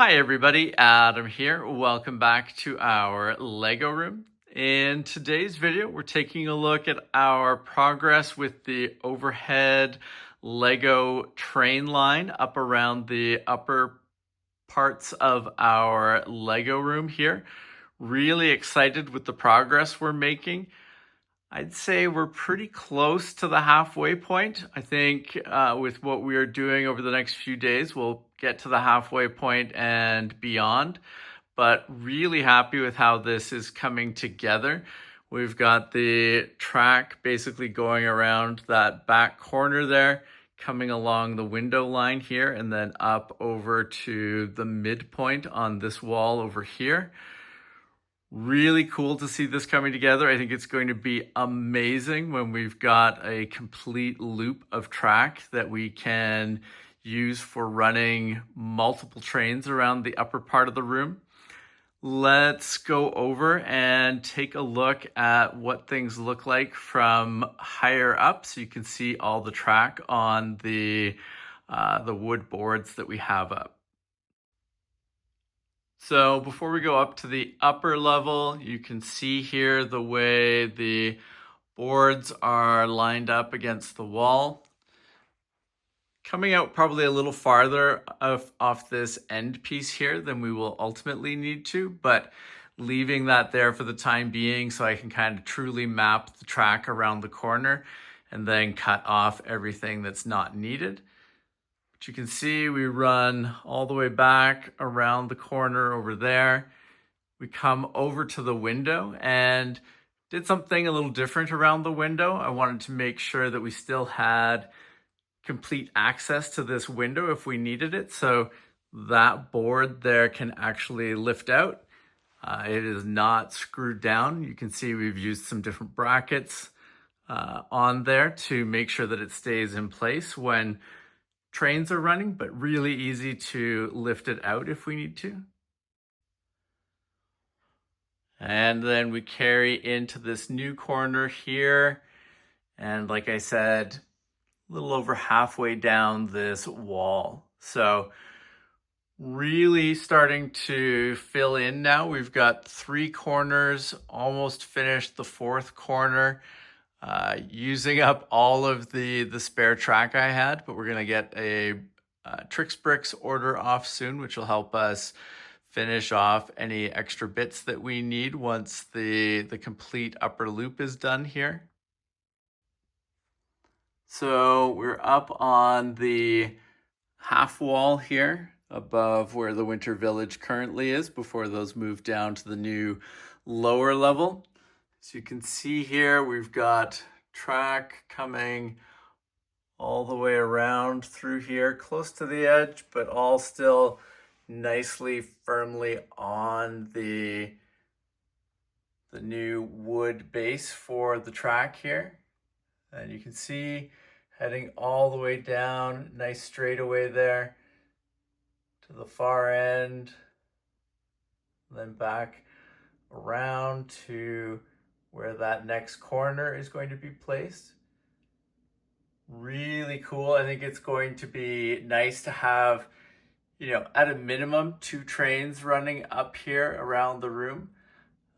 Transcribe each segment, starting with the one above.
Hi everybody, Adam here. Welcome back to our Lego room. In today's video, we're taking a look at our progress with the overhead Lego train line up around the upper parts of our Lego room here. Really excited with the progress we're making. I'd say we're pretty close to the halfway point. I think with what we are doing over the next few days, we'll get to the halfway point and beyond. But really happy with how this is coming together. We've got the track basically going around that back corner there, coming along the window line here, and then up over to the midpoint on this wall over here. Really cool to see this coming together. I think it's going to be amazing when we've got a complete loop of track that we can use for running multiple trains around the upper part of the room. Let's go over and take a look at what things look like from higher up so you can see all the track on the wood boards that we have up. So before we go up to the upper level, you can see here the way the boards are lined up against the wall. Coming out probably a little farther off this end piece here than we will ultimately need to, but leaving that there for the time being so I can kind of truly map the track around the corner and then cut off everything that's not needed. But you can see we run all the way back around the corner over there. We come over to the window and did something a little different around the window. I wanted to make sure that we still had complete access to this window if we needed it. So that board there can actually lift out. It is not screwed down. You can see we've used some different brackets on there to make sure that it stays in place when trains are running, but really easy to lift it out if we need to. And then we carry into this new corner here. And like I said, a little over halfway down this wall. So really starting to fill in now. We've got 3 corners, almost finished the 4th corner. Using up all of the spare track I had, but we're gonna get a Tricks Bricks order off soon, which will help us finish off any extra bits that we need once the complete upper loop is done here. So we're up on the half wall here above where the Winter Village currently is before those move down to the new lower level. So you can see here, we've got track coming all the way around through here, close to the edge, but all still nicely firmly on the new wood base for the track here. And you can see heading all the way down, nice straightaway there to the far end, then back around to where that next corner is going to be placed. Really cool. I think it's going to be nice to have, at a minimum, 2 trains running up here around the room.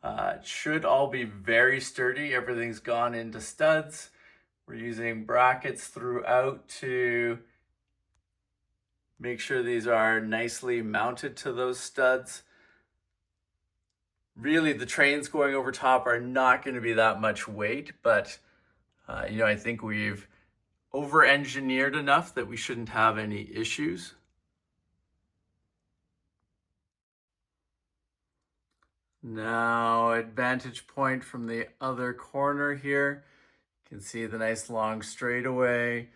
It should all be very sturdy. Everything's gone into studs. We're using brackets throughout to make sure these are nicely mounted to those studs. Really, the trains going over top are not going to be that much weight, but I think we've over-engineered enough that we shouldn't have any issues. Now, at vantage point from the other corner here, you can see the nice long straightaway.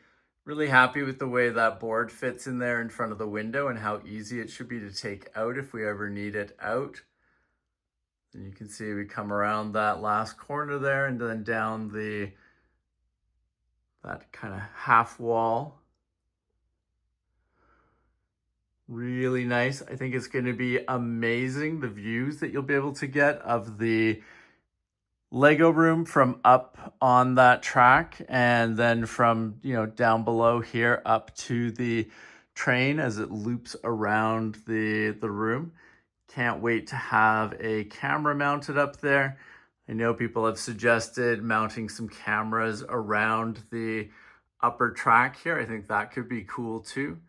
Really happy with the way that board fits in there in front of the window and how easy it should be to take out if we ever need it out. And you can see we come around that last corner there and then down that kind of half wall. Really nice. I think it's going to be amazing, the views that you'll be able to get of the Lego room from up on that track and then from, down below here up to the train as it loops around the room. Can't wait to have a camera mounted up there. I know people have suggested mounting some cameras around the upper track here. I think that could be cool too.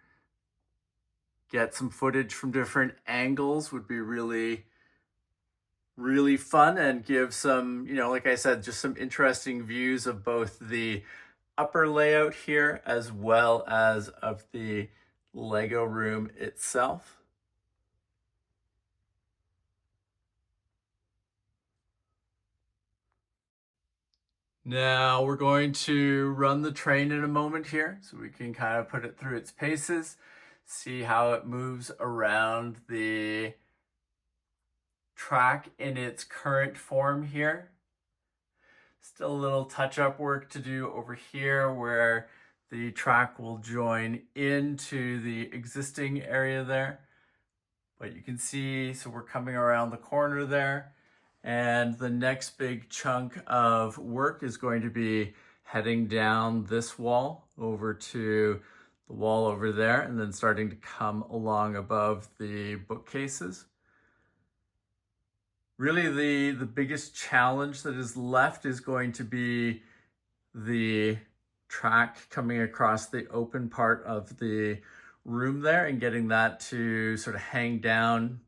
Get some footage from different angles would be really fun and give some, like I said, just some interesting views of both the upper layout here as well as of the Lego room itself. Now we're going to run the train in a moment here so we can kind of put it through its paces, see how it moves around the track in its current form here. Still a little touch-up work to do over here where the track will join into the existing area there. But you can see, so we're coming around the corner there. And the next big chunk of work is going to be heading down this wall over to the wall over there and then starting to come along above the bookcases. Really the biggest challenge that is left is going to be the track coming across the open part of the room there and getting that to sort of hang down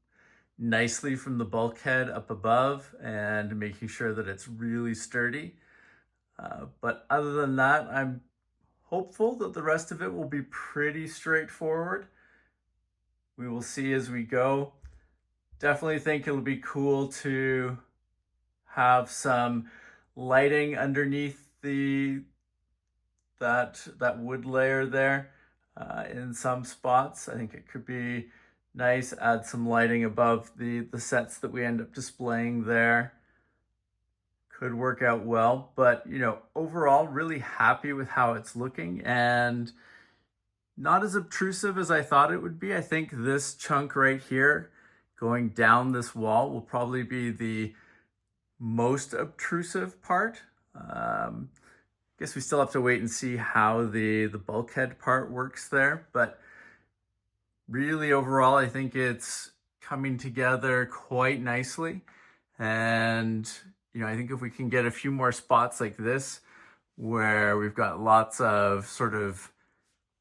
nicely from the bulkhead up above and making sure that it's really sturdy. But other than that, I'm hopeful that the rest of it will be pretty straightforward. We will see as we go. Definitely think it'll be cool to have some lighting underneath that wood layer there in some spots. I think it could be nice, add some lighting above the sets that we end up displaying there. Could work out well, but overall really happy with how it's looking and not as obtrusive as I thought it would be. I think this chunk right here going down this wall will probably be the most obtrusive part. Guess we still have to wait and see how the bulkhead part works there, but really overall, I think it's coming together quite nicely. And, I think if we can get a few more spots like this, where we've got lots of sort of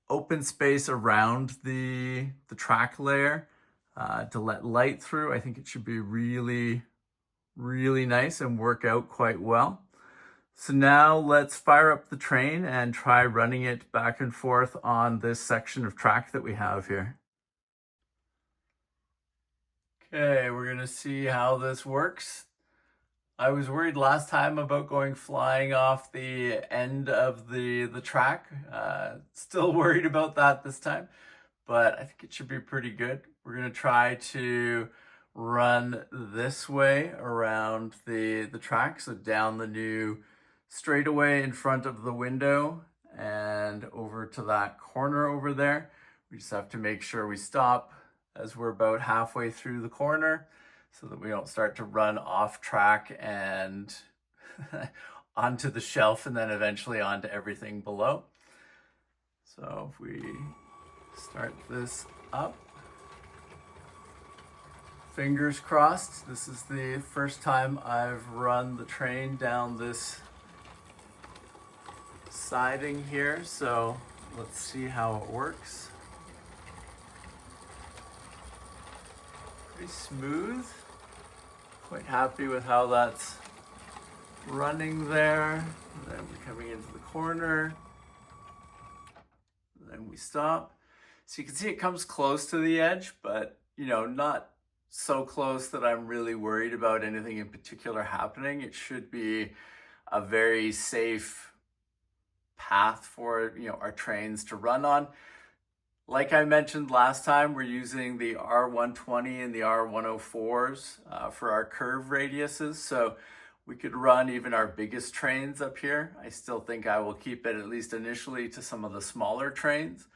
open space around the track layer to let light through, I think it should be really nice and work out quite well. So now let's fire up the train and try running it back and forth on this section of track that we have here. Okay, we're gonna see how this works. I was worried last time about going flying off the end of the track. Still worried about that this time, but I think it should be pretty good. We're gonna try to run this way around the track, so down the new straightaway in front of the window and over to that corner over there. We just have to make sure we stop as we're about halfway through the corner so that we don't start to run off track and onto the shelf and then eventually onto everything below. So if we start this up, fingers crossed. This is the first time I've run the train down this siding here, so let's see how it works. Pretty smooth. Quite happy with how that's running there. And then we're coming into the corner. And then we stop. So you can see it comes close to the edge, but not so close that I'm really worried about anything in particular happening. It should be a very safe path for our trains to run on. Like I mentioned last time, we're using the R120 and the R104s for our curve radiuses, so we could run even our biggest trains up here. I still think I will keep it at least initially to some of the smaller trains,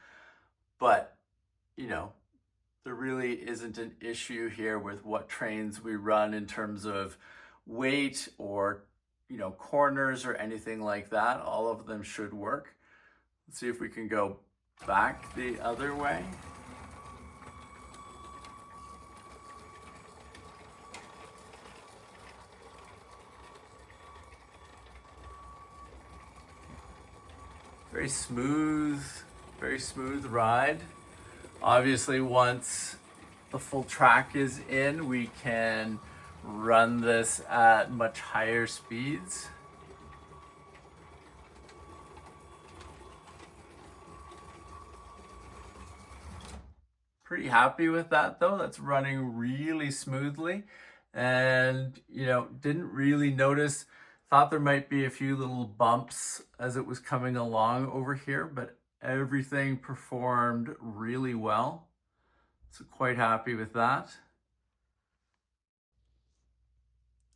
but there really isn't an issue here with what trains we run in terms of weight or corners or anything like that. All of them should work. Let's see if we can go Back the other way. Very smooth ride. Obviously, once the full track is in, we can run this at much higher speeds. Pretty happy with that though. That's running really smoothly, and didn't really notice. Thought there might be a few little bumps as it was coming along over here, but everything performed really well. So quite happy with that.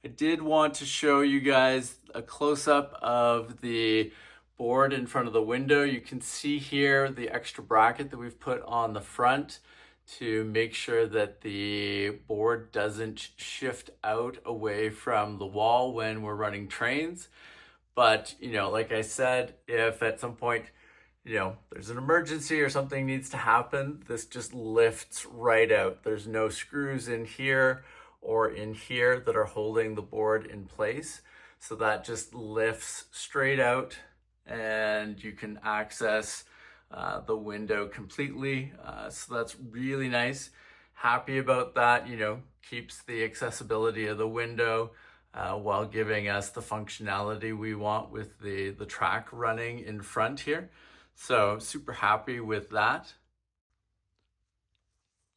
I did want to show you guys a close-up of the board in front of the window. You can see here the extra bracket that we've put on the front to make sure that the board doesn't shift out away from the wall when we're running trains. But, like I said, if at some point, there's an emergency or something needs to happen, this just lifts right out. There's no screws in here or in here that are holding the board in place. So that just lifts straight out and you can access the window completely. So that's really nice. Happy about that, keeps the accessibility of the window while giving us the functionality we want with the track running in front here. So super happy with that.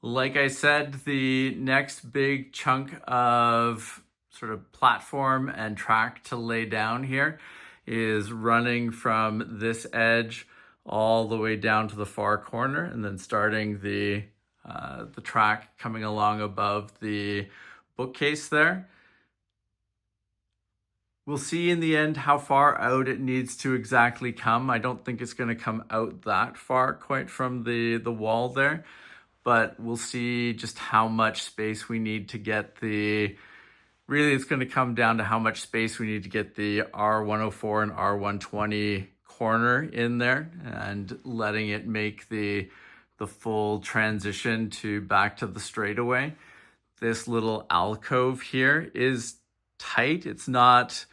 Like I said, the next big chunk of sort of platform and track to lay down here is running from this edge all the way down to the far corner, and then starting the track coming along above the bookcase there. We'll see in the end how far out it needs to exactly come. I don't think it's going to come out that far quite from the wall there, but we'll see just how much space we need to get really it's going to come down to how much space we need to get the R104 and R120 corner in there and letting it make the full transition back to the straightaway. This little alcove here is tight. It's not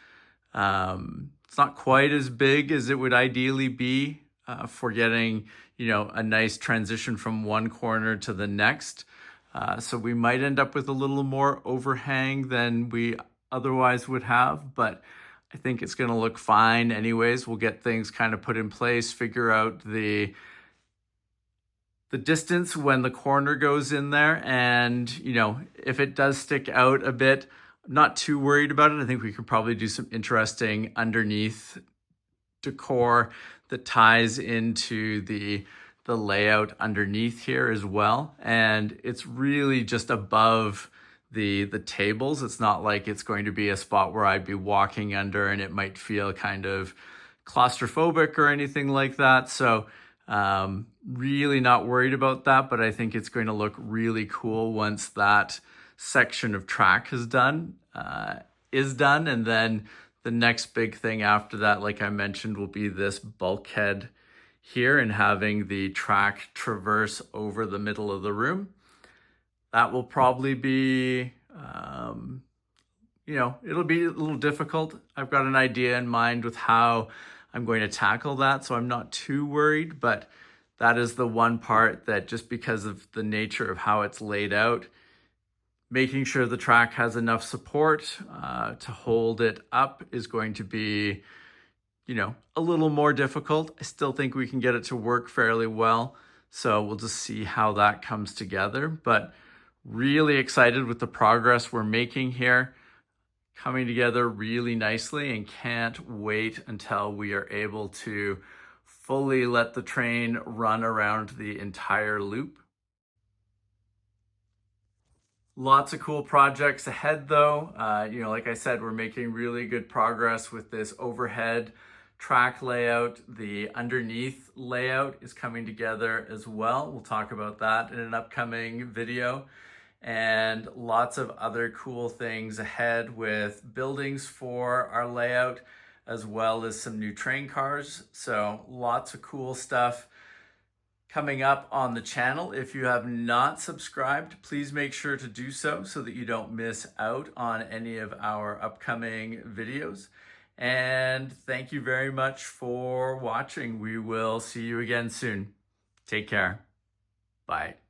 quite as big as it would ideally be for getting a nice transition from one corner to the next. So we might end up with a little more overhang than we otherwise would have, but I think it's going to look fine anyways. We'll get things kind of put in place, figure out the distance when the corner goes in there, and if it does stick out a bit, I'm not too worried about it. I think we could probably do some interesting underneath decor that ties into the layout underneath here as well. And it's really just above the tables. It's not like it's going to be a spot where I'd be walking under and it might feel kind of claustrophobic or anything like that. So really not worried about that, but I think it's going to look really cool once that section of track is done. And then the next big thing after that, like I mentioned, will be this bulkhead here and having the track traverse over the middle of the room. That will probably be, it'll be a little difficult. I've got an idea in mind with how I'm going to tackle that, so I'm not too worried, but that is the one part that, just because of the nature of how it's laid out, making sure the track has enough support to hold it up is going to be, a little more difficult. I still think we can get it to work fairly well. So we'll just see how that comes together, but really excited with the progress we're making here. Coming together really nicely, and can't wait until we are able to fully let the train run around the entire loop. Lots of cool projects ahead though. Like I said, we're making really good progress with this overhead track layout. The underneath layout is coming together as well. We'll talk about that in an upcoming video. And lots of other cool things ahead with buildings for our layout, as well as some new train cars. So lots of cool stuff. coming up on the channel. If you have not subscribed, please make sure to do so that you don't miss out on any of our upcoming videos. And thank you very much for watching. We will see you again soon. Take care. Bye.